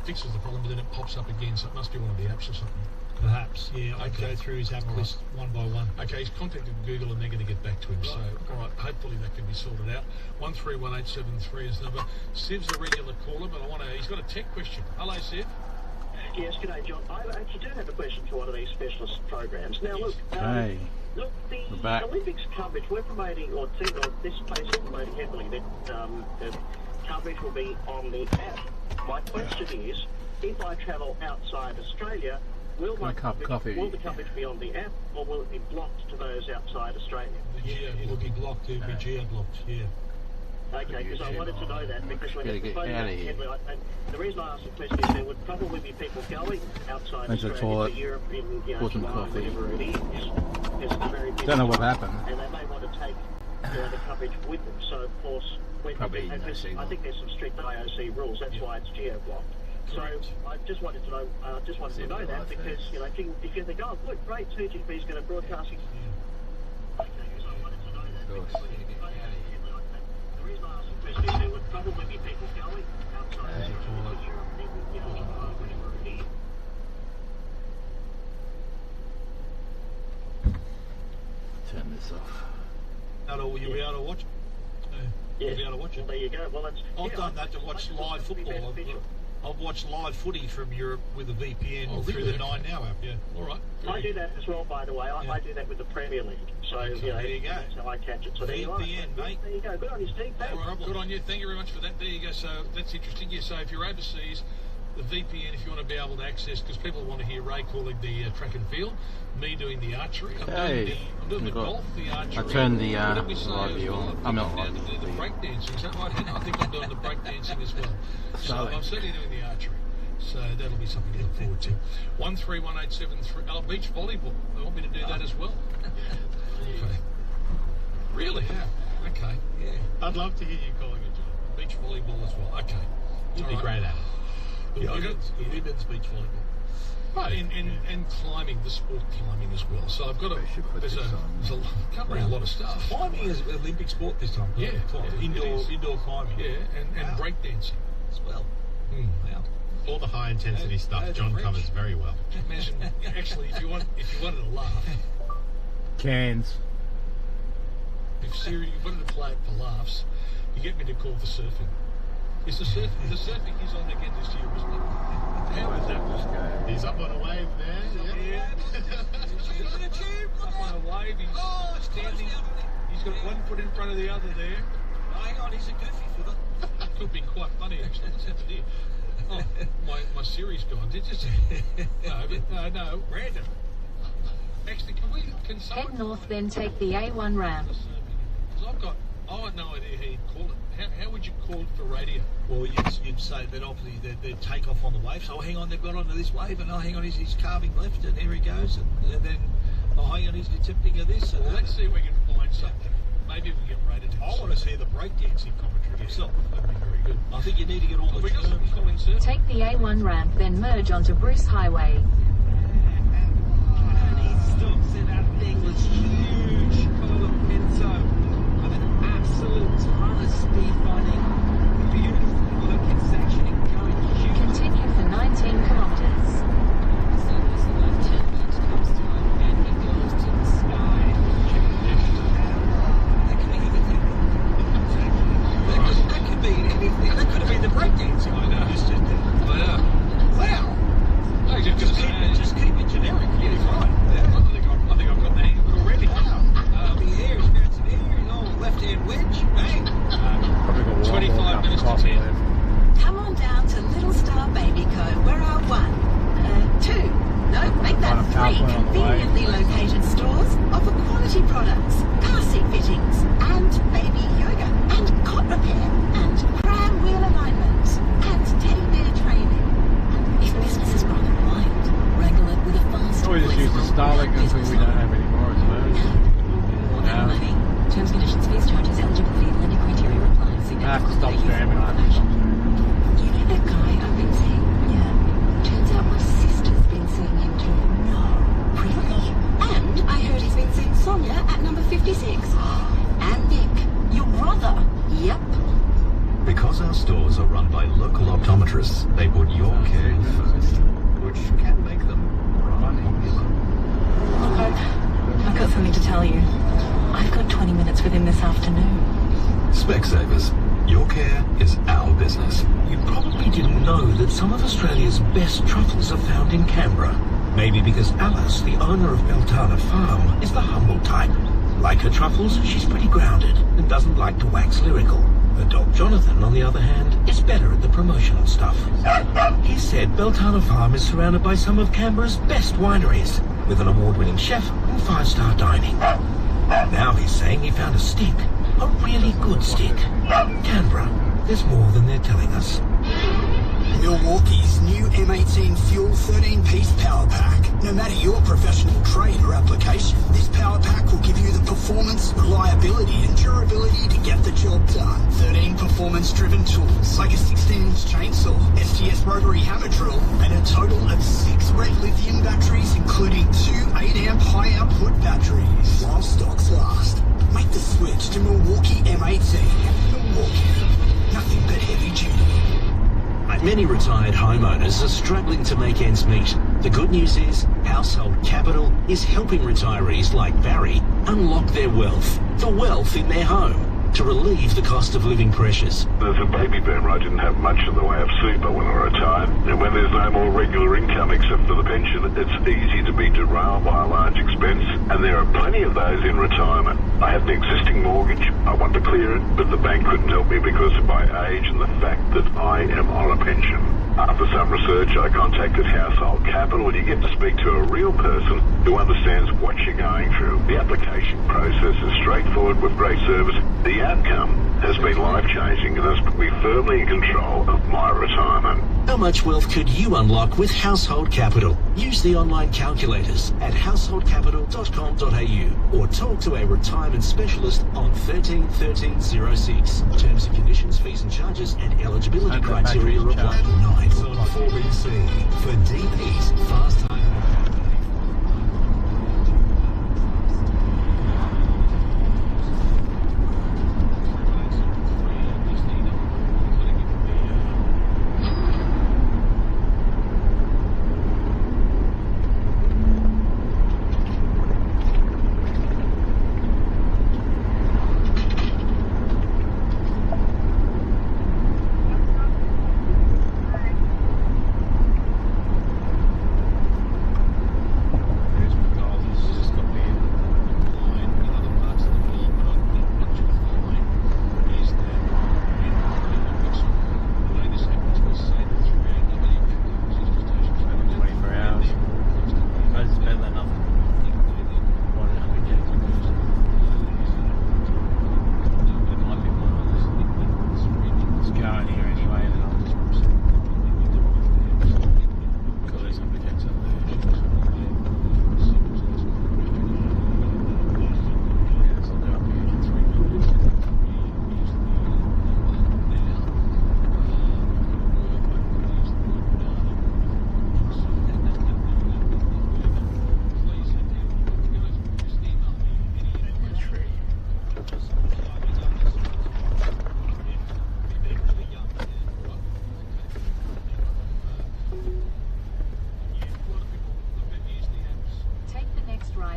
fixes the problem, but then it pops up again, so it must be one of the apps or something. Perhaps, yeah. I'd go through his app list one by one. Okay, he's contacted Google and they're going to get back to him. So, all right, hopefully that can be sorted out. 131873 is the number. Siv's a regular caller, but he's got a tech question. Hello, Siv. Yes, g'day, John. I actually do have a question for one of these specialist programs. Now, look, look, the Olympics coverage, we're promoting, or this place is promoting heavily that the coverage will be on the app. My question is, if I travel outside Australia, will the coverage be on the app, or will it be blocked to those outside Australia? It'll be blocked. It'll be geo-blocked, yeah. Okay, because I wanted to know that, because when it's and the reason I asked the question is there would probably be people going outside Australia, to Europe, in July, whatever it is. It's very busy. Don't know what happened. And they may want to take the coverage with them. So, of course, I think there's some strict IOC rules. That's why it's geo-blocked. So I just wanted to know, that because if you think, oh, good, great, 2GB is going to broadcast. Okay, so I wanted to know that. The reason I asked the question is there would probably be people going outside Europe, whatever it is. Turn this off. Will you be able to watch it? Yeah. You'll be able to watch it. Well, there you go. Well, I've done that to watch live football. I've watched live footy from Europe with a VPN through the 9 Now app. Yeah, all right. I do that as well, by the way. I do that with the Premier League. So there you go. That's how I catch it. So there you are. VPN, mate. There you go. Good on you, Steve. Good on you. Thank you very much for that. There you go. So that's interesting. Yeah. So if you're overseas, the VPN, if you want to be able to access, because people want to hear Ray calling the track and field, me doing the archery. I'm doing the golf, the archery. I turned the live view on. I'm not live. The breakdancing. Is that right? I think I'm doing the breakdancing as well. So I'm certainly doing the archery. So that'll be something to look forward to. 131873. Oh, beach volleyball. They want me to do that as well. Okay. Really? Yeah. Okay. Yeah. I'd love to hear you calling it, John. Beach volleyball as well. Okay. You'd be great at it. Yeah, he did beach volleyball. Right, and climbing, the sport climbing as well. So I've got covering a lot of stuff. Climbing is Olympic sport this time. Yeah, indoor climbing. Yeah, and breakdancing as well. Wow. All the high intensity stuff John covers very well. Imagine, actually, if you wanted to laugh, cans. If you wanted to play it for laughs, you get me to call for surfing. Is the surfing is on again this year, isn't it? How is that? He's up on a wave there. Yeah. Up on a wave. He's standing. He's got one foot in front of the other there. Hang on, he's a goofy figure. That could be quite funny, actually. What's happened here? Oh, my Siri's gone. Did you see? No, random. Actually, can someone... Head north, then take the A1 ramp. Because I had no idea how you'd call it. How would you call it for radio? Well, you'd say that obviously they'd take off on the wave. So, hang on, they've got onto this wave, and hang on, he's carving left, and here he goes, and then, hang on, he's attempting of this. Well, let's see if we can find something. Maybe we get rated. I want to see the breakdancing commentary myself. That'd be very good. I think you need to get all the terms. Take the A1 ramp, then merge onto Bruce Highway. And he stops, and that thing was huge. Colo Pinto with an absolute ton of speed finding. A beautiful looking section going huge. Continue for 19 kilometers. So this left turn comes time, and he goes to the sky. That could be anything. That could have been the breakdancing. I know. Wow. No, just keep it generic. Yeah, he's right. Yeah. I think I've got the hang of it already. Wow. The air is bouncing here. Left hand wedge. Bang. 25 minutes to 10. Come on down to Little Star Baby Co. Where are 3 conveniently located stores offer quality products, car seat fittings, and baby yoga, and cot repair, and pram wheel alignment, and teddy bear training. If business has grown a mind, wrangle it with a fast We just use the Starlink until we don't have any more, I suppose. No money. Terms, conditions, fees, charges, eligibility, lending criteria apply. I have to stop streaming. You know that guy I've been seeing? Yeah. Turns out my sister's been seeing him too. No. Really? And I heard he's been seeing Sonia at number 56. And Nick, your brother. Yep. Because our stores are run by local optometrists, they put your care Specsavers. Your care is our business. You probably didn't know that some of Australia's best truffles are found in Canberra. Maybe because Alice, the owner of Beltana Farm, is the humble type. Like her truffles, she's pretty grounded and doesn't like to wax lyrical. Her dog Jonathan, on the other hand, is better at the promotional stuff. He said Beltana Farm is surrounded by some of Canberra's best wineries, with an award-winning chef and 5-star dining. Now he's saying he found a stick, a really good stick. Canberra, there's more than they're telling us. Milwaukee's new M18 Fuel 13-piece power pack. No matter your professional trade or application, this power pack will give you the performance, reliability and durability to get the job done. 13 performance-driven tools, like a 16-inch chainsaw, STS rotary hammer drill, and a total of 6 red lithium batteries, including 2 8-amp high-output batteries. While stocks last, make the switch to Milwaukee M18. Milwaukee, nothing but heavy duty. Many retired homeowners are struggling to make ends meet. The good news is Household Capital is helping retirees like Barry unlock their wealth, the wealth in their home, to relieve the cost of living pressures. As a baby boomer, I didn't have much in the way of super when I retired. And when there's no more regular income except for the pension, it's easy to be derailed by a large expense. And there are plenty of those in retirement. I had an existing mortgage. I wanted to clear it, but the bank couldn't help me because of my age and the fact that I am on a pension. After some research, I contacted Household Capital, and you get to speak to a real person who understands what you're going through. The application process is straightforward with great service. The outcome has been life-changing and has put me firmly in control of my retirement. How much wealth could you unlock with Household Capital? Use the online calculators at householdcapital.com.au or talk to a retirement specialist on 13 13 06. Terms and conditions, fees and charges and eligibility criteria apply. Nights on 4BC for Deep East Fast Home.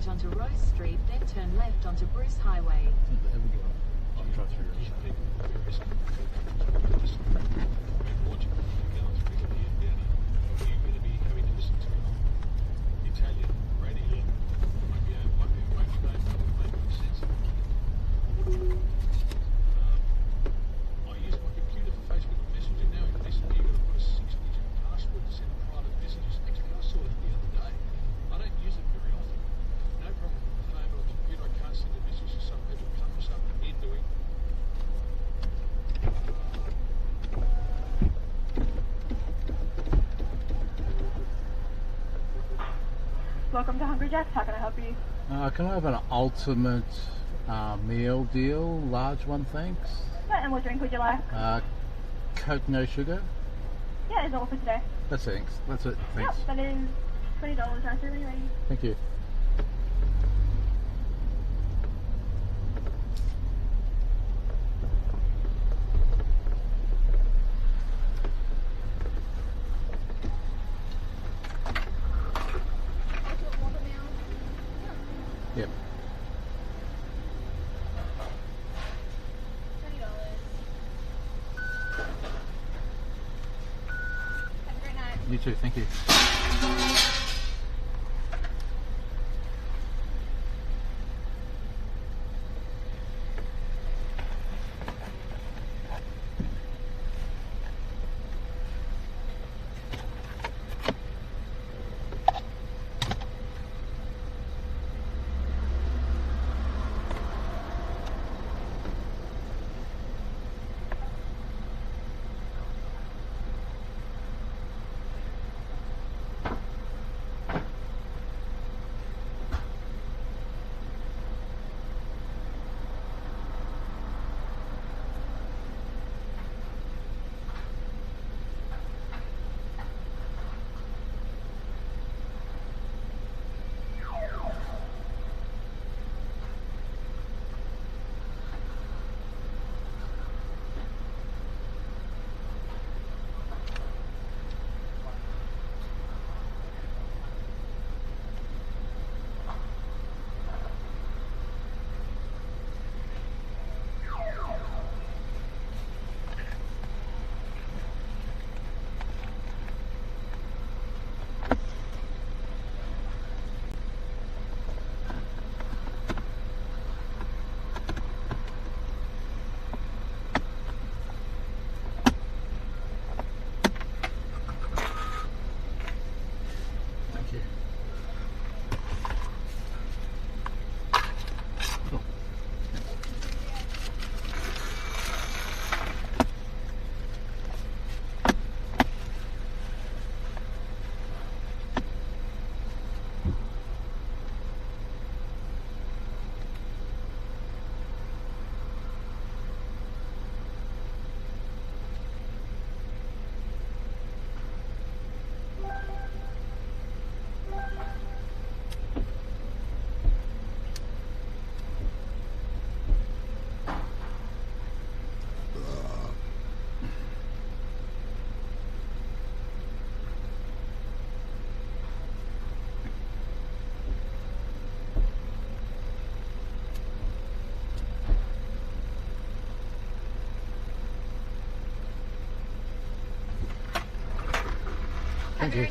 Onto Rose Street, then turn left onto Bruce Highway. I'll try through Welcome to Hungry Jack's. How can I help you? Can I have an ultimate meal deal? Large one, thanks. Yeah, and what drink would you like? Coke, no sugar? Yeah, is all for today. That's it. That's it. Thanks. Yep, that is $20 right there when you're ready. Thank you. Yep. $20. You too, thank you. Thank you.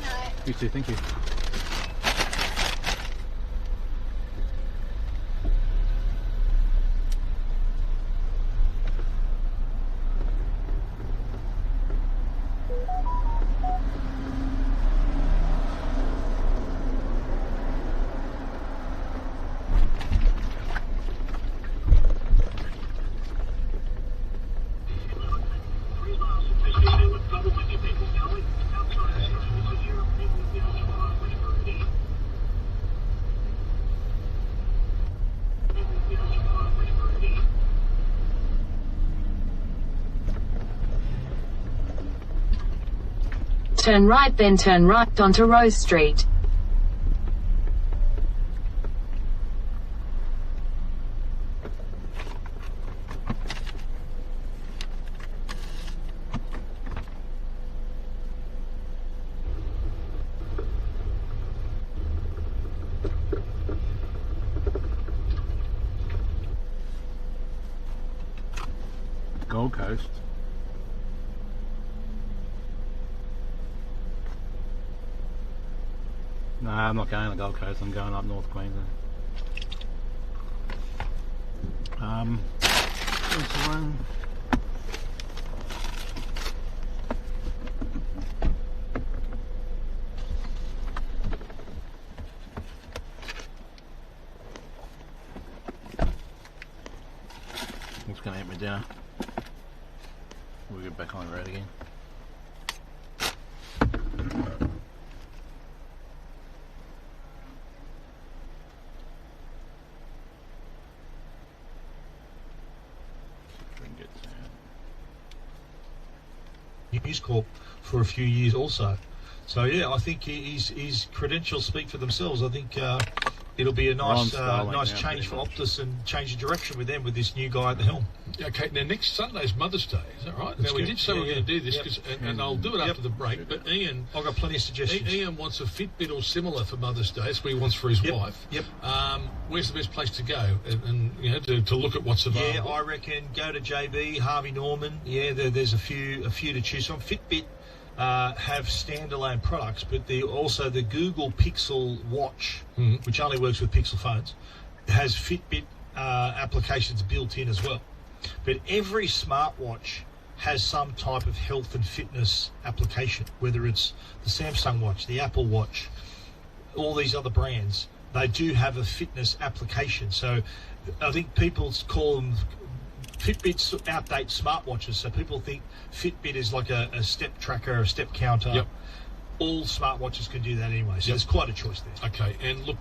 You too, thank you. Turn right, then turn right onto Rose Street. Gold Coast. No, I'm not going to Gold Coast, I'm going up North Queensland. This one. What's going to eat me dinner? We'll get back on the road again. News Corp for a few years also. So yeah, I think his credentials speak for themselves. I think it'll be a nice nice change for Optus and change of direction with them with this new guy at the helm. Okay, now next Sunday's Mother's Day, is that right? That's now we did say we were going to do this, Yep. and I'll do it after the break, but Ian... I've got plenty of suggestions. Ian wants a Fitbit or similar for Mother's Day. That's what he wants for his wife. Yep. Where's the best place to go and you know, to look at what's available? Yeah, I reckon go to JB, Harvey Norman. Yeah, there's a few to choose from. Fitbit have standalone products, but also the Google Pixel Watch, which only works with Pixel phones, has Fitbit applications built in as well. But every smartwatch has some type of health and fitness application, whether it's the Samsung Watch, the Apple Watch, all these other brands, they do have a fitness application. So I think people call them Fitbits outdate smartwatches. So people think Fitbit is like a step tracker, a step counter. Yep. All smartwatches can do that anyway. So there's quite a choice there. Okay, and look,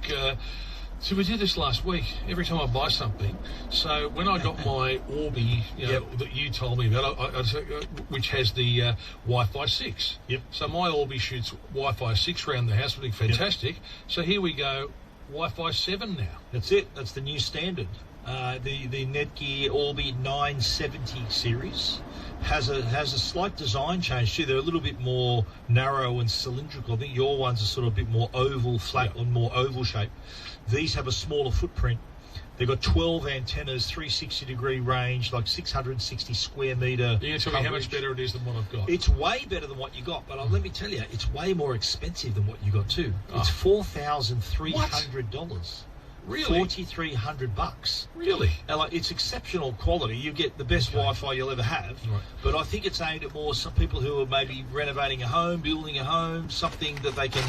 so we did this last week. Every time I buy something, so when I got my Orbi, that you told me about, which has the Wi-Fi 6. Yep. So my Orbi shoots Wi-Fi 6 around the house, which is fantastic. Yep. So here we go, Wi-Fi 7 now. That's it. That's the new standard. The Netgear Orbi 970 series has a slight design change too. They're a little bit more narrow and cylindrical. I think your ones are sort of a bit more oval, flat, and more oval shape. These have a smaller footprint. They've got 12 antennas, 360-degree range, like 660 square metre. You can tell me how much better it is than what I've got. It's way better than what you got, but let me tell you, it's way more expensive than what you got too. It's $4,300. Really? $4,300. Really? And it's exceptional quality. You get the best Wi-Fi you'll ever have. Right. But I think it's aimed at more some people who are maybe renovating a home, building a home, something that they can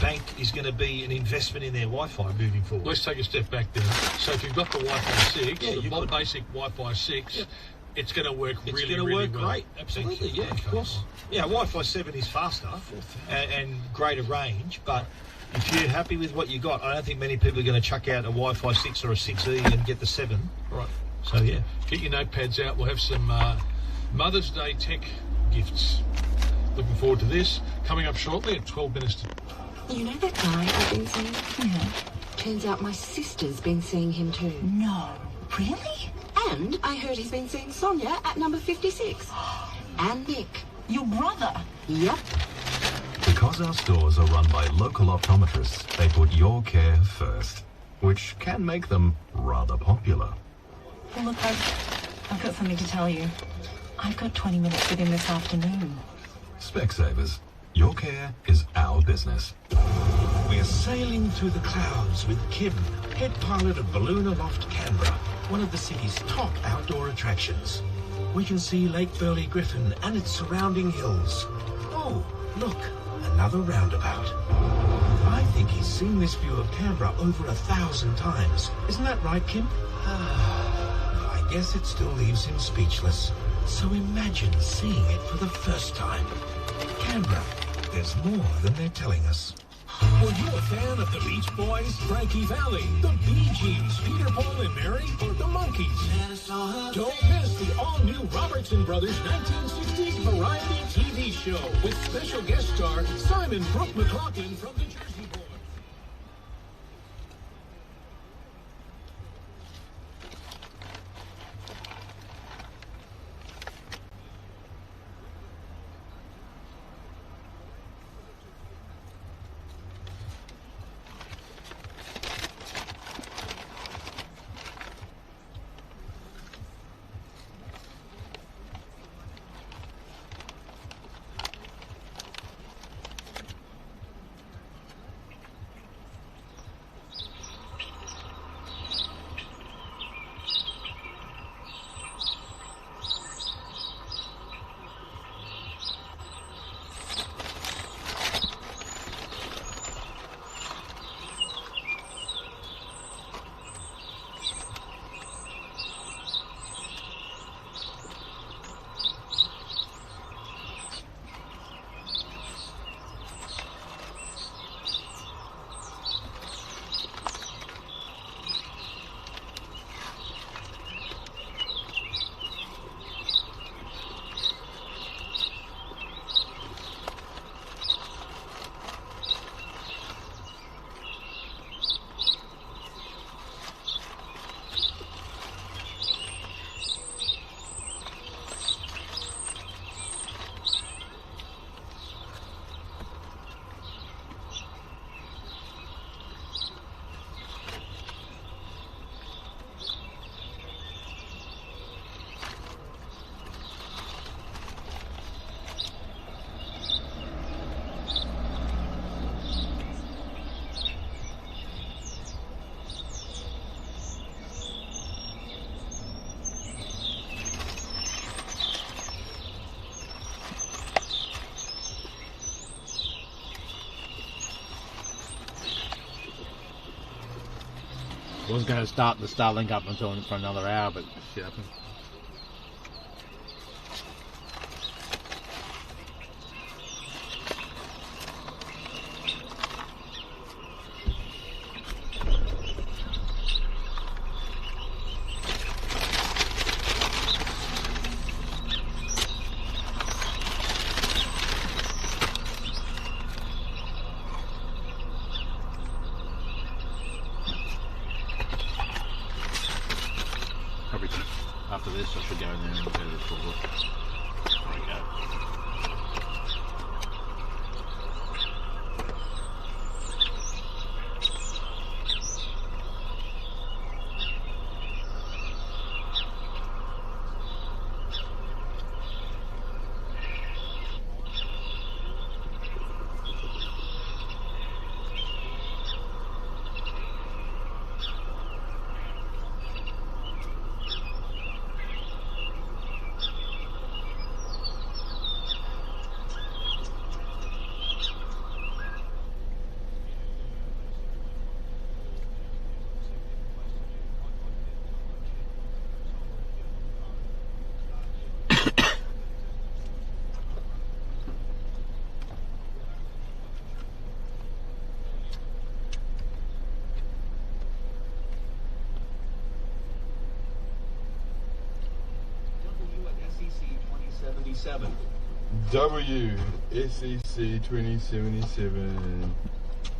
bank is going to be an investment in their Wi-Fi moving forward. Let's take a step back then. So if you've got the Wi-Fi 6, the basic Wi-Fi 6, it's going to work really well. It's going to work great. Absolutely, yeah, of course. Yeah, Wi-Fi 7 is faster and greater range, but if you're happy with what you got, I don't think many people are going to chuck out a Wi-Fi 6 or a 6E and get the 7. Right. So, yeah. Get your notepads out. We'll have some Mother's Day tech gifts. Looking forward to this. Coming up shortly at 12 minutes to... You know that guy I've been seeing? Yeah. Turns out my sister's been seeing him too. No. Really? And I heard he's been seeing Sonia at number 56. And Nick. Your brother? Yep. Because our stores are run by local optometrists, they put your care first, which can make them rather popular. Well, look, I've got something to tell you. I've got 20 minutes with him this afternoon. Specsavers, your care is our business. We're sailing through the clouds with Kim, head pilot of Balloon Aloft Canberra, one of the city's top outdoor attractions. We can see Lake Burley Griffin and its surrounding hills. Oh, look, another roundabout. I think he's seen this view of Canberra over 1,000 times. Isn't that right, Kim? I guess it still leaves him speechless. So imagine seeing it for the first time. Canberra, there's more than they're telling us. Were you a fan of the Beach Boys, Frankie Valli, the Bee Gees, Peter, Paul and Mary, or the Monkees? Don't miss the all-new Robertson Brothers 1960s variety TV show with special guest star Simon Brooke McLaughlin from the Jersey Boys. I was going to start the Starlink up until for another hour, but shit happened. After this, I should go in there and go to the toilet. There we go. WSEC 2077.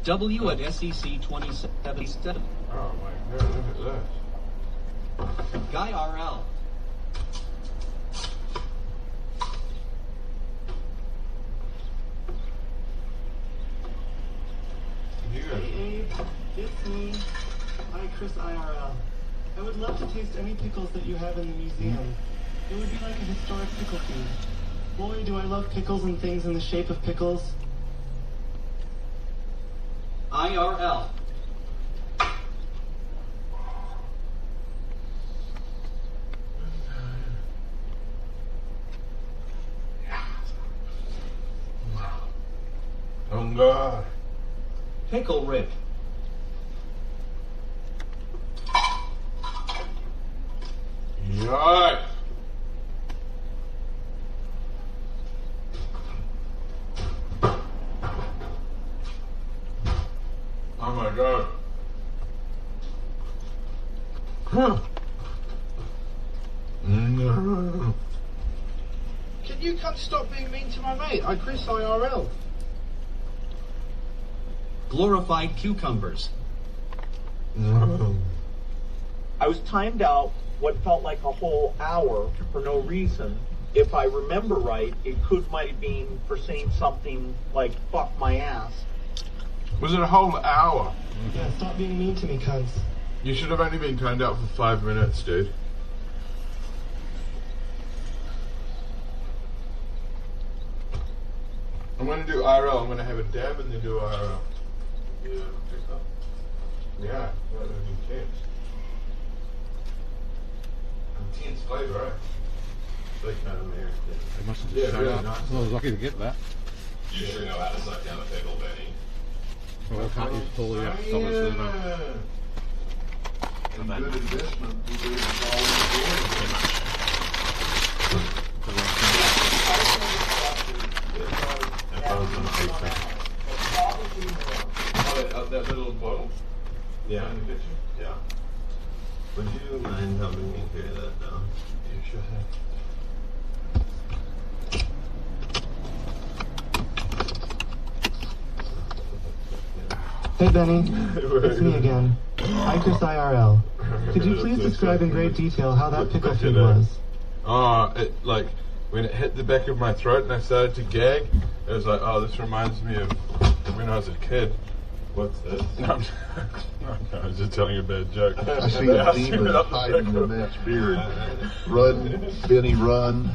W at SEC 2077. Oh my god, look at that. Guy RL. Hey Abe, it's me. Hi, Chris IRL. I would love to taste any pickles that you have in the museum. It would be like a historic pickle feed. Boy, do I love pickles and things in the shape of pickles. IRL. Oh God. Pickle Rick. Yikes. Oh my God. Can you stop being mean to my mate? I Chris IRL. Glorified cucumbers. I was timed out what felt like a whole hour for no reason. If I remember right, it might have been for saying something like "fuck my ass." Was it a whole hour? Yeah, stop being mean to me, cunts. You should have only been timed out for 5 minutes, dude. I'm gonna do IRL. I'm gonna have a dab and then do IRL. Yeah, pick up. Yeah, that would be intense. Intense flavor, right? Like kind of American. They must have just showed really up. nice. I was lucky to get that. You sure know how to suck down a pickle, Benny. Well, I can't use pull you up to stop it, so no. Good investment. We do it all that little bottle? Yeah. In the kitchen? Yeah. Would you mind helping me carry that down? Yeah, sure thing. Hey Benny, it's me again. Hi Chris IRL. Could you please describe in great detail how that pickle feed was? Like, when it hit the back of my throat and I started to gag, it was like, oh, this reminds me of when I was a kid. What's this? No, I was just telling a bad joke. I see a demon hiding in Matt's beard. Run, Benny, run.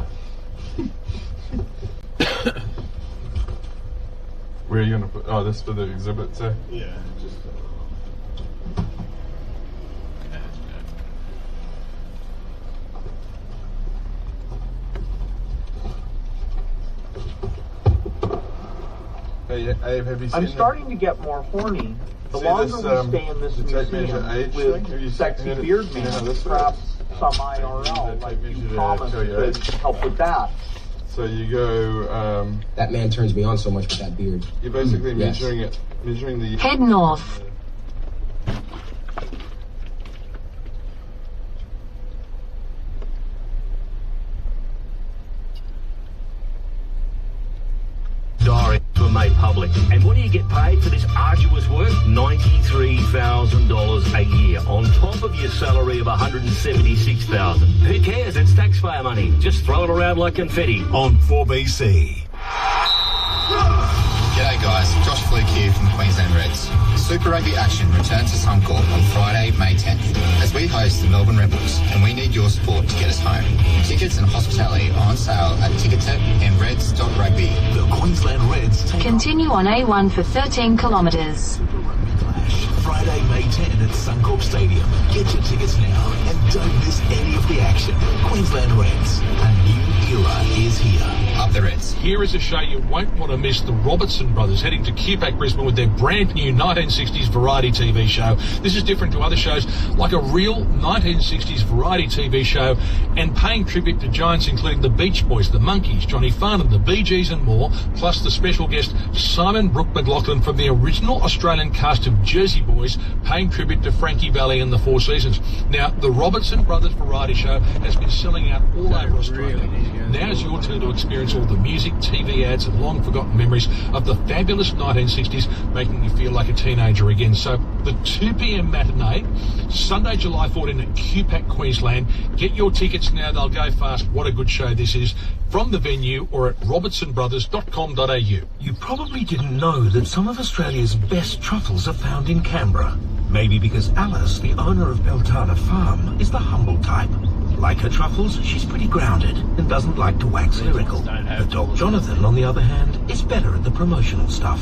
Where are you gonna put? Oh, this for the exhibit, say? Yeah, just. Hey, Abe, have you seen I'm starting to get more horny. The longer we stay in this museum with sexy beard man, perhaps some IRL, like you promised, could help with that. So you go. That man turns me on so much with that beard. You're basically measuring the. Head north. Diary were made public. And what do you get paid for this arduous work? $93,000 a year on top of your salary of $176,000. Who cares? It's taxpayer money. Just throw it around like confetti. On 4BC. G'day guys, Josh Fluke here from the Queensland Reds. Super Rugby action returns to Suncorp on Friday, May 10th, as we host the Melbourne Rebels, and we need your support to get us home. Tickets and hospitality are on sale at Ticketek and reds.rugby. The Queensland Reds take Continue on A1 for 13 kilometres. Friday, May 10 at Suncorp Stadium. Get your tickets now and don't miss any of the action. Queensland Reds, a new era is here. Up the Reds. Here is a show you won't want to miss. The Robertson brothers heading to QPAC Brisbane with their brand new 1960s variety TV show. This is different to other shows, like a real 1960s variety TV show, and paying tribute to giants including the Beach Boys, the Monkees, Johnny Farnham, the Bee Gees and more, plus the special guest Simon Brooke McLaughlin from the original Australian cast of Jersey Boys, paying tribute to Frankie Valli and the Four Seasons. Now, the Robertson brothers variety show has been selling out all over Australia. Now's your turn to experience all the music, TV ads and long-forgotten memories of the fabulous 1960s, making you feel like a teenager again. So, the 2 p.m. matinee, Sunday, July 14 at QPAC, Queensland. Get your tickets now, they'll go fast. What a good show this is. From the venue or at robertsonbrothers.com.au. You probably didn't know that some of Australia's best truffles are found in Canberra. Maybe because Alice, the owner of Beltana Farm, is the humble type. Like her truffles, she's pretty grounded and doesn't like to wax lyrical. Her dog Jonathan, on the other hand, is better at the promotional stuff.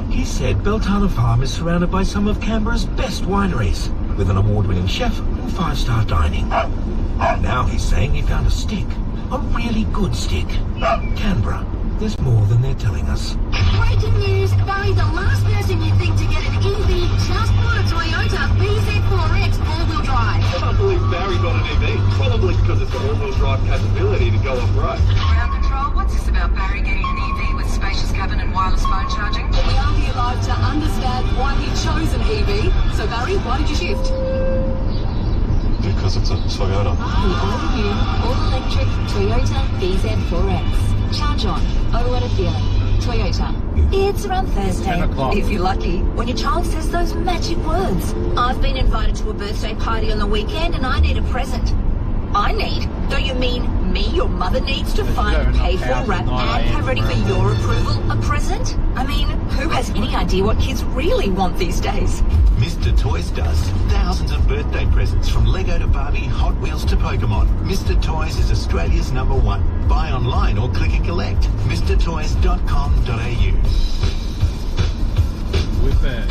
He said Beltana Farm is surrounded by some of Canberra's best wineries, with an award-winning chef and 5-star dining. Now he's saying he found a stick. A really good stick. Canberra. There's more than they're telling us. Breaking news, Barry, the last person you'd think to get an EV just bought a Toyota BZ4X all-wheel drive. I can't believe Barry got an EV. Probably because it's got all-wheel drive capability to go off-road. Ground control, what's this about Barry getting an EV with spacious cabin and wireless phone charging? We are here live to understand why he chose an EV. So Barry, why did you shift? Because it's a Toyota. The all-new, all-electric Toyota BZ4X. Charge on. Oh, what a feeling. Toyota. It's around Thursday, if you're lucky, when your child says those magic words. I've been invited to a birthday party on the weekend and I need a present. I need? Don't you mean me, your mother, needs to find, pay for, wrap and have ready for your approval a present? I mean, who has any idea what kids really want these days? Mr. Toys does. Thousands of birthday presents from Lego to Barbie, Hot Wheels to Pokemon. Mr. Toys is Australia's #1. Buy online or click and collect. MrToys.com.au. We're back.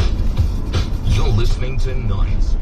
You're listening to Nights.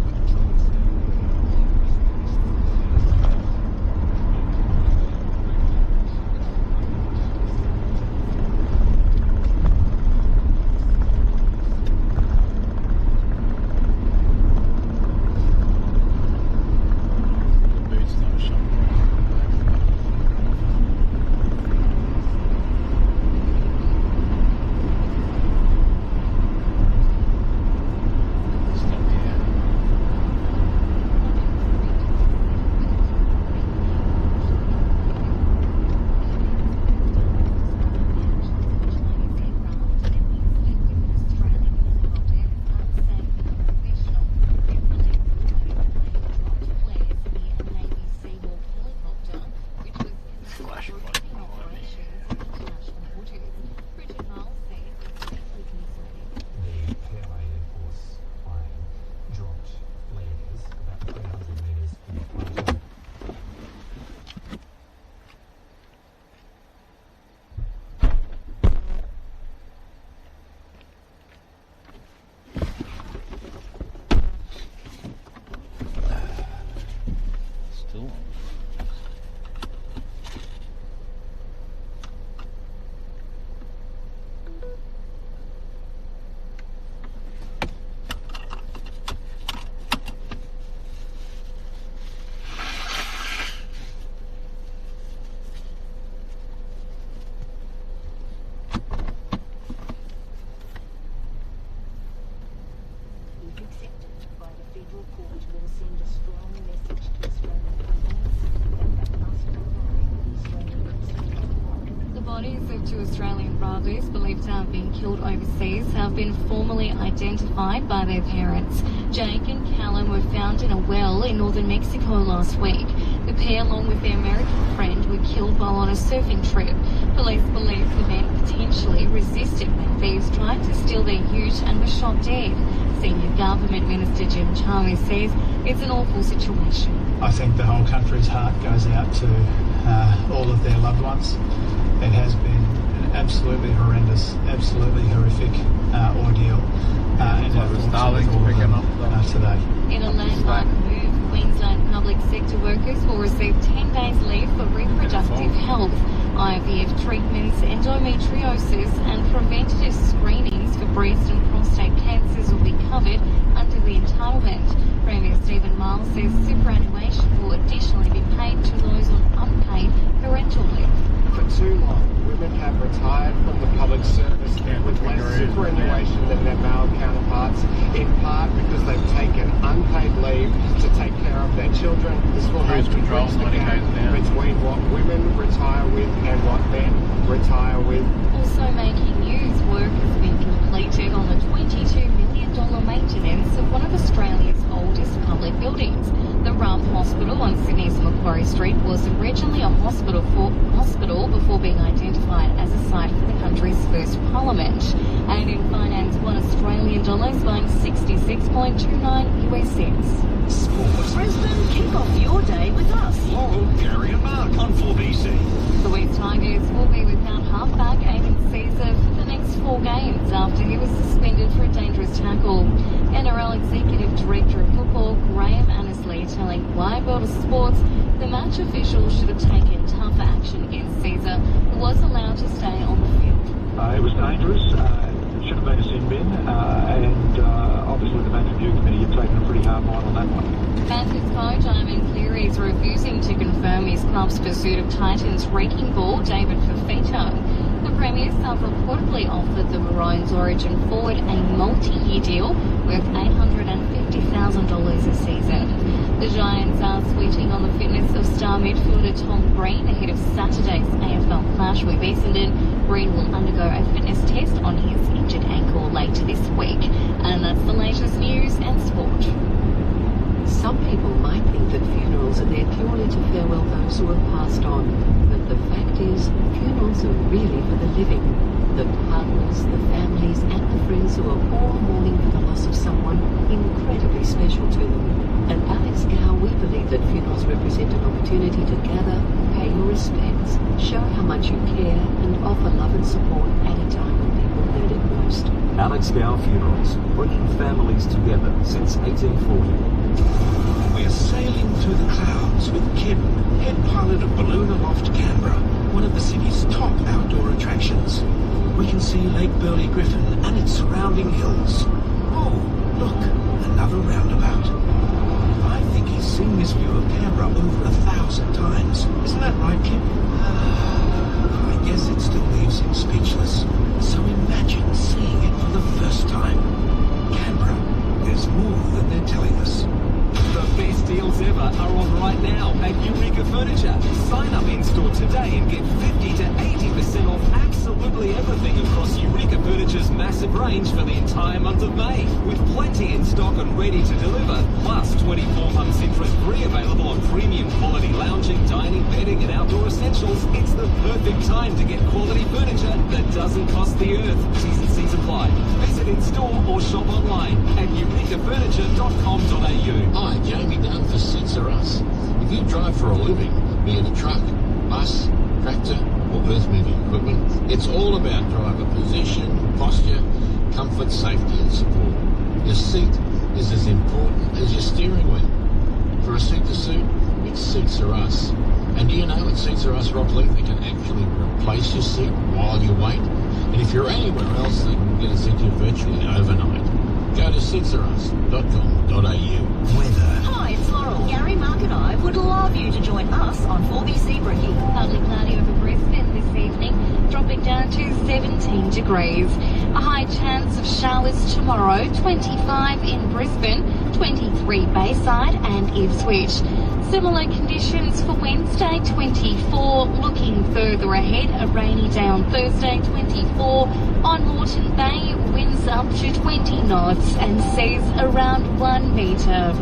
report will send a strong message to Australian companies that must provide the Australian. The bodies of 2 Australian brothers believed to have been killed overseas have been formally identified by their parents. Jake and Callum were found in a well in northern Mexico last week. The pair, along with their American friend, were killed while on a surfing trip. Police believe the men potentially resisted when thieves tried to steal their ute and were shot dead. Senior Government Minister Jim Chalmers says it's an awful situation. I think the whole country's heart goes out to all of their loved ones. It has been an absolutely horrendous, absolutely horrific ordeal. And our thoughts are with all of them today. In a landmark move, Queensland public sector workers will receive 10 days leave for reproductive health, IVF treatments, endometriosis and preventative screenings for breast and prostate cancers will be covered under the entitlement. Premier Stephen Miles says superannuation will additionally be paid to those on unpaid parental leave. For too long, women have retired from the public service with less superannuation than their male counterparts, in part because they've taken unpaid leave to take care of their children. This will help to bridge the gap between what women retire with and what men retire with. Also making news, work has been completed on the $22 million maintenance of one of Australia's oldest public buildings. The Rump Hospital on Sydney's Macquarie Street was originally a hospital before being identified as a site for the country's first parliament. And in finance, $1 Australian buying 66.29 US cents. Sports. Brisbane, kick off your day with us. Laurel, Gary and Mark on 4BC. The West Tigers will be without halfback Aidan Caesar for the next 4 games after he was suspended for a dangerous tackle. NRL Executive Director of Football Graham Annesley telling Wide World of Sports the match officials should have taken tougher action against Caesar, who was allowed to stay on the field. It was dangerous. It should have been a sin bin, and obviously the match review committee have taken a pretty hard line on that one. Panthers coach Ivan Cleary is refusing to confirm his club's pursuit of Titans wrecking ball David Fifita. The Premiers have reportedly offered the Maroons origin forward a multi-year deal worth $850,000 a season. The Giants are sweating on the fitness of star midfielder Tom Green ahead of Saturday's AFL clash with Essendon. Green will undergo a fitness test on his injured ankle later this week. And that's the latest news and sport. Some people might think that funerals are there purely to farewell those who have passed on, but the fact is, funerals are really for the living. The partners, the families and the friends who are all mourning for the loss of someone incredibly special to them. At Alex Gow, we believe that funerals represent an opportunity to gather, pay your respects, show how much you care and offer love and support at a time when people need it most. Alex Gow Funerals, bringing families together since 1840. We're sailing through the clouds with Kim, head pilot of Balloon Aloft Canberra, one of the city's top outdoor attractions. We can see Lake Burley Griffin and its surrounding hills. Oh, look, another roundabout. I think he's seen this view of Canberra over 1,000 times. Isn't that right, Kim? I guess it still leaves him speechless. So imagine seeing it for the first time. Canberra, there's more than they're telling us. The best deals ever are on right now at Eureka Furniture. Sign up in-store today and get 50 to 80% off absolutely everything across Eureka Furniture's massive range for the entire month of May. With plenty in stock and ready to deliver, plus 24 months interest-free available on premium quality lounging, dining, bedding and outdoor essentials. It's the perfect time to get quality furniture that doesn't cost the earth. T's and C's apply. Visit in-store or shop online at eurekafurniture.com.au. Hi, Jamie Dunn for Seats Are Us. If you drive for a living, be it a truck, bus, tractor or earth-moving equipment, it's all about driver position, posture, comfort, safety and support. Your seat is as important as your steering wheel. For a seat to suit, it's Seats Are Us. And do you know at Seats Are Us Rockleaf they can actually replace your seat while you wait? And if you're anywhere else, they can get a seat you virtually overnight. Go to seatsarus.com.au. Weather. Hi, it's Laurel. Gary, Mark and I would love you to join us on 4BC Bricky. Partly cloudy over Brisbane this evening, dropping down to 17 degrees. A high chance of showers tomorrow. tomorrow, 25 in Brisbane, 23 Bayside and Ipswich. Similar conditions for Wednesday, 24. Looking further ahead, a rainy day on Thursday, 24. On Moreton Bay, winds up to 20 knots and seas around 1 metre.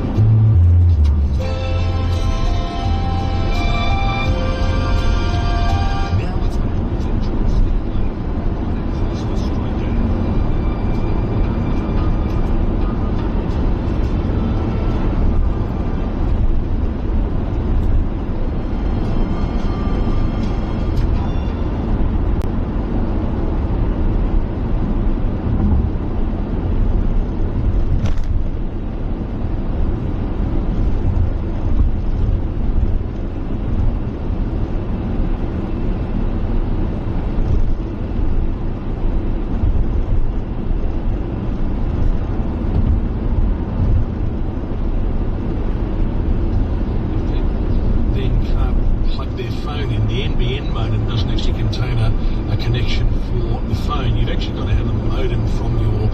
Connection for the phone, you've actually got to have a modem from your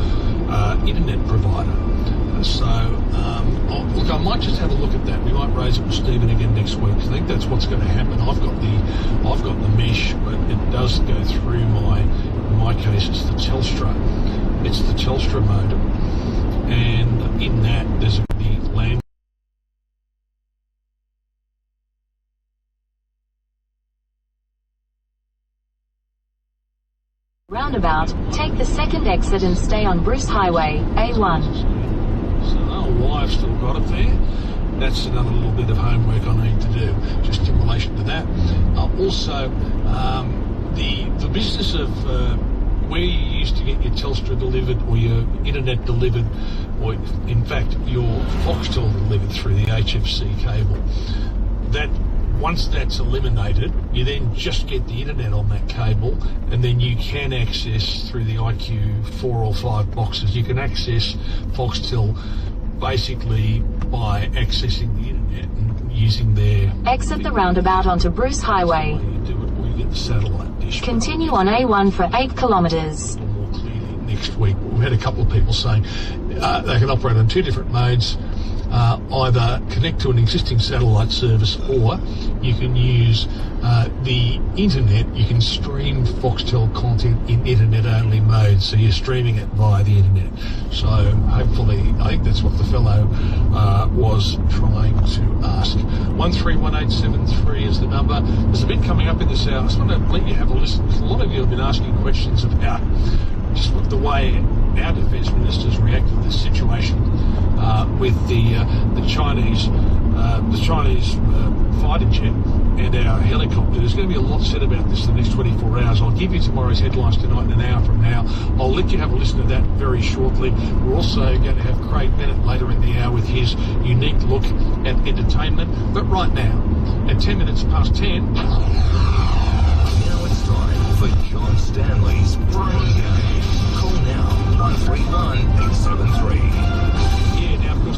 internet provider. So, look, I might just have a look at that. We might raise it with Stephen again next week. I think that's what's going to happen. I've got the mesh, but it does go through in my case, it's the Telstra modem, and in that there's the land. Roundabout, take the second exit and stay on Bruce Highway, A1. So I don't know why I've still got it there. That's another little bit of homework I need to do, just in relation to that. Also, the business of where you used to get your Telstra delivered or your internet delivered, or in fact your Foxtel delivered through the HFC cable, that once that's eliminated, you then just get the internet on that cable, and then you can access through the IQ 4 or 5 boxes. You can access Foxtel basically by accessing the internet and using their... Exit the roundabout onto Bruce Highway. You do it, or you get the satellite dish. Continue on A1 for 8 kilometres. More clearly next week. We've had a couple of people saying they can operate on 2 different modes. Either connect to an existing satellite service, or you can use the internet. You can stream Foxtel content in internet-only mode, so you're streaming it via the internet. So hopefully, I think that's what the fellow was trying to ask. 131873 is the number. There's a bit coming up in this hour. I just want to let you have a listen, because a lot of you have been asking questions about just the way our defence ministers reacted to this situation with the Chinese fighter jet and our helicopter. There's going to be a lot said about this in the next 24 hours. I'll give you tomorrow's headlines tonight in an hour from now. I'll let you have a listen to that very shortly. We're also going to have Craig Bennett later in the hour with his unique look at entertainment. But right now, at 10 minutes past 10... Now it's time for John Stanley's Brain Game. Call now, 131-873.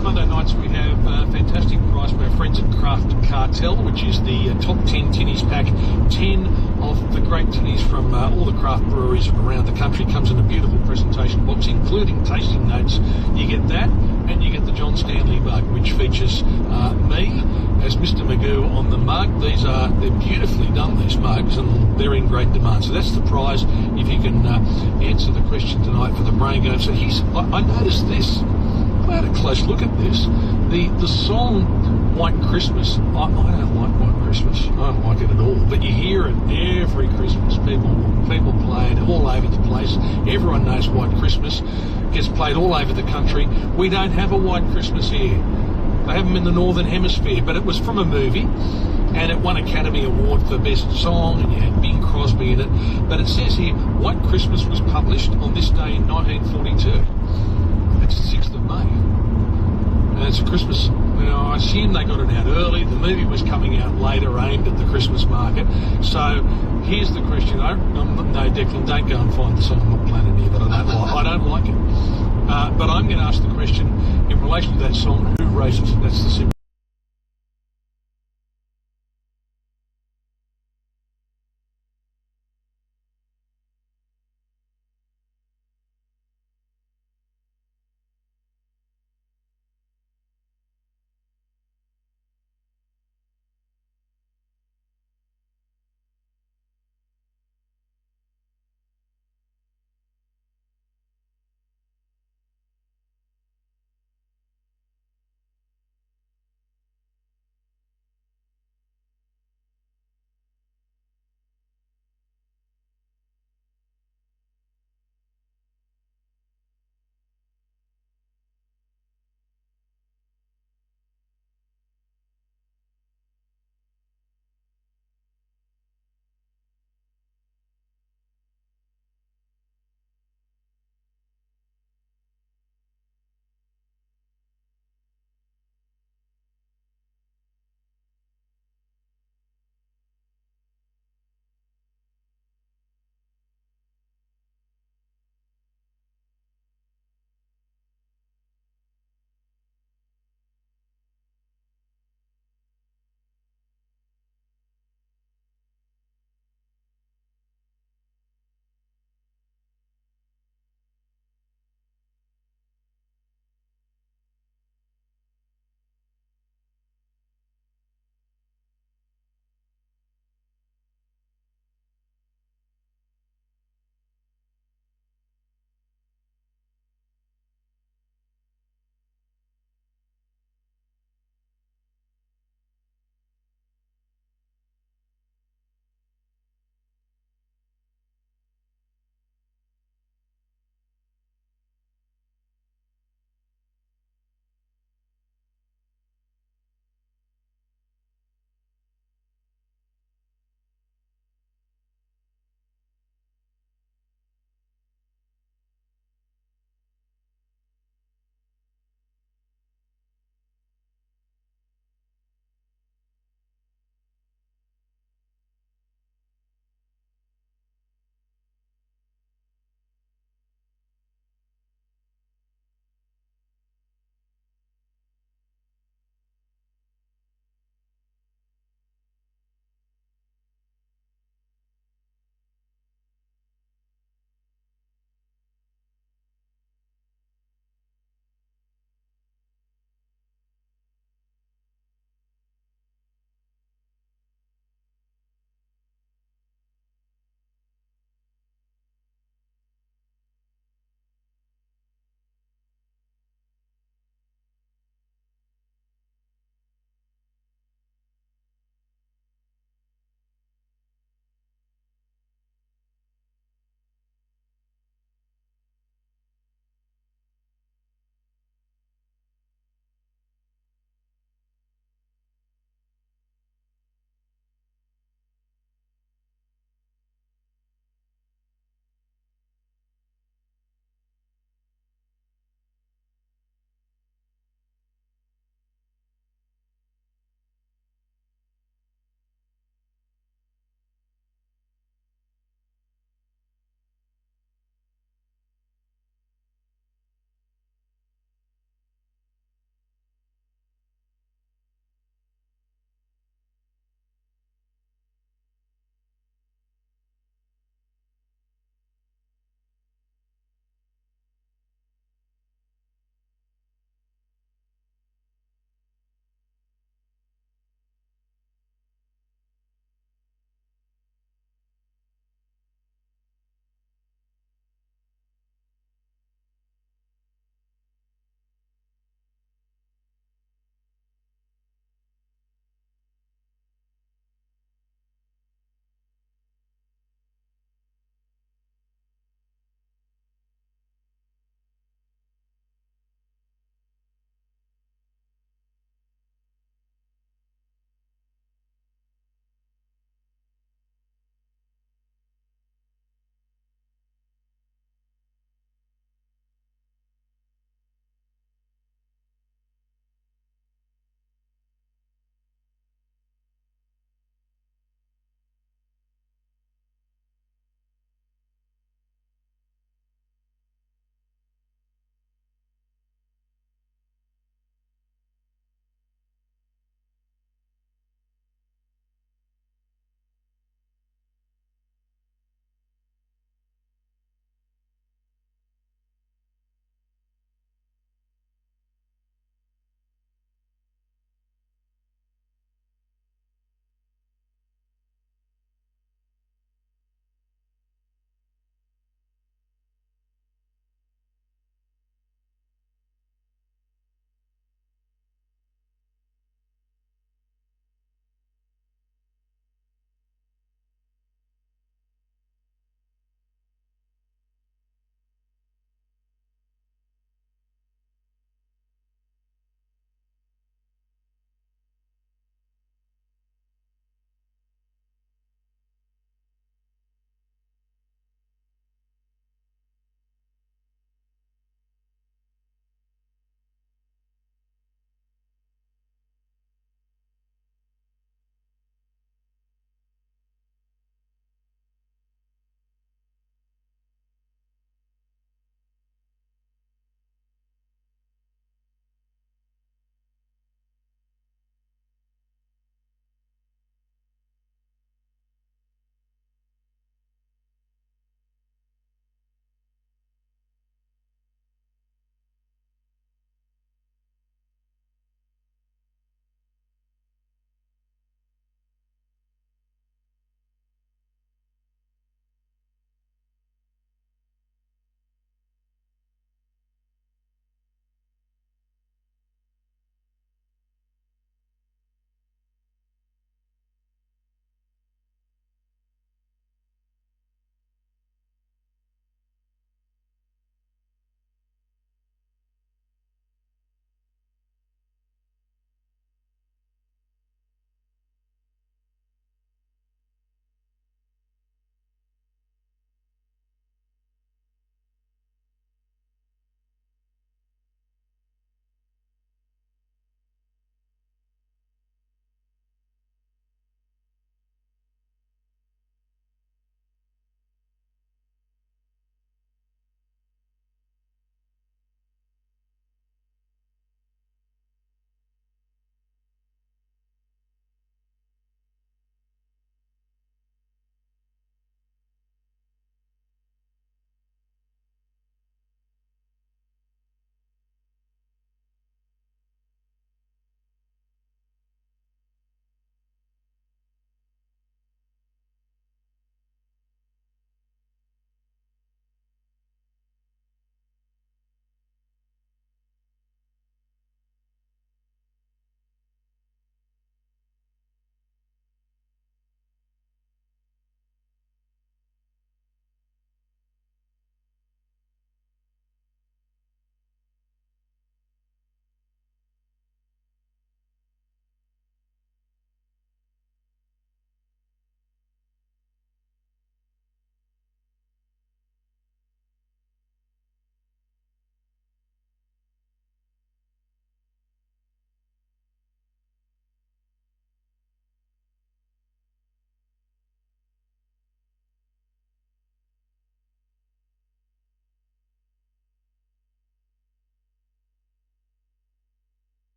Monday nights we have a fantastic prize from our friends at Craft Cartel, which is the top 10 tinnies pack. 10 of the great tinnies from all the craft breweries around the country. Comes in a beautiful presentation box, including tasting notes. You get that, and you get the John Stanley mug, which features me as Mr. Magoo on the mug. They're beautifully done, these mugs, and they're in great demand. So that's the prize if you can answer the question tonight for the Brain Game. So I noticed this. I had a close look at this. The song White Christmas, I don't like White Christmas. I don't like it at all. But you hear it every Christmas. People play it all over the place. Everyone knows White Christmas. Gets played all over the country. We don't have a White Christmas here. They have them in the Northern Hemisphere. But it was from a movie, and it won Academy Award for Best Song, and you had Bing Crosby in it. But it says here, White Christmas was published on this day in 1942. It's the 6th of May. And it's a Christmas. I assume they got it out early. The movie was coming out later, aimed at the Christmas market. So here's the question. No, Declan, don't go and find the song. I'm not planning here, but I don't like it. But I'm going to ask the question in relation to that song, who wrote it? That's the simple.